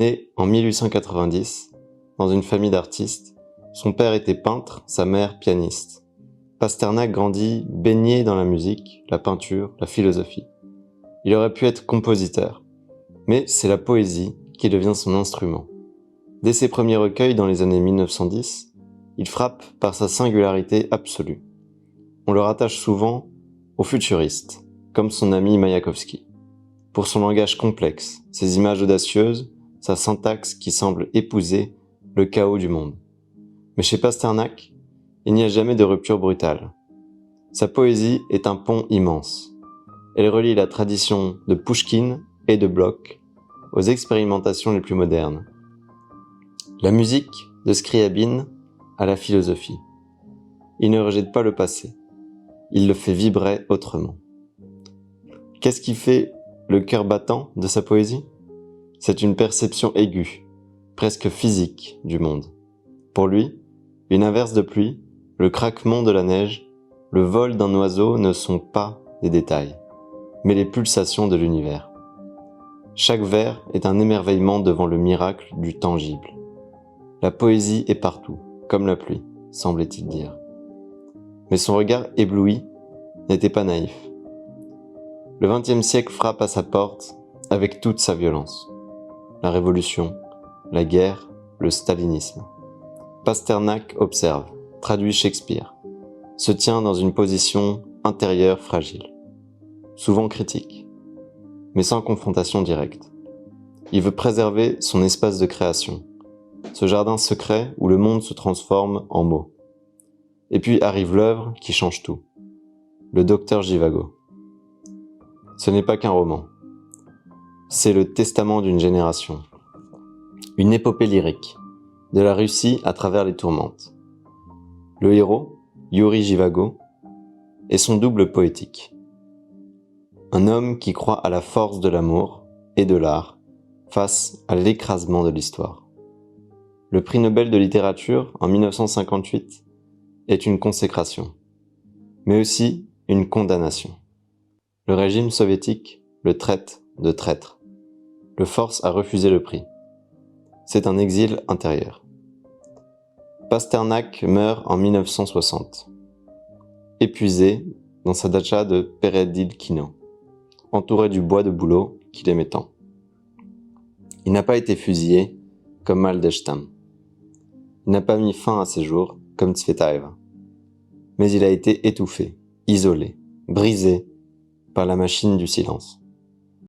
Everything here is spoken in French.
Né en 1890, dans une famille d'artistes, son père était peintre, sa mère pianiste. Pasternak grandit baigné dans la musique, la peinture, la philosophie. Il aurait pu être compositeur, mais c'est la poésie qui devient son instrument. Dès ses premiers recueils dans les années 1910, il frappe par sa singularité absolue. On le rattache souvent aux futuristes, comme son ami Mayakovsky. Pour son langage complexe, ses images audacieuses, sa syntaxe qui semble épouser le chaos du monde. Mais chez Pasternak, il n'y a jamais de rupture brutale. Sa poésie est un pont immense. Elle relie la tradition de Pouchkine et de Bloch aux expérimentations les plus modernes. La musique de Scriabine à la philosophie. Il ne rejette pas le passé. Il le fait vibrer autrement. Qu'est-ce qui fait le cœur battant de sa poésie? C'est une perception aiguë, presque physique, du monde. Pour lui, une averse de pluie, le craquement de la neige, le vol d'un oiseau ne sont pas des détails, mais les pulsations de l'univers. Chaque vers est un émerveillement devant le miracle du tangible. La poésie est partout, comme la pluie, semblait-il dire. Mais son regard ébloui n'était pas naïf. Le XXe siècle frappe à sa porte avec toute sa violence. La révolution, la guerre, le stalinisme. Pasternak observe, traduit Shakespeare, se tient dans une position intérieure fragile, souvent critique, mais sans confrontation directe. Il veut préserver son espace de création, ce jardin secret où le monde se transforme en mots. Et puis arrive l'œuvre qui change tout, le Docteur Zhivago. Ce n'est pas qu'un roman, c'est le testament d'une génération, une épopée lyrique, de la Russie à travers les tourmentes. Le héros, Yuri Zhivago, est son double poétique. Un homme qui croit à la force de l'amour et de l'art face à l'écrasement de l'histoire. Le prix Nobel de littérature en 1958 est une consécration, mais aussi une condamnation. Le régime soviétique le traite de traître, le force à refuser le prix. C'est un exil intérieur. Pasternak meurt en 1960, épuisé dans sa datcha de Peredilkino, entouré du bois de bouleau qu'il aimait tant. Il n'a pas été fusillé comme Mandelstam. Il n'a pas mis fin à ses jours comme Tsvetaev. Mais il a été étouffé, isolé, brisé par la machine du silence.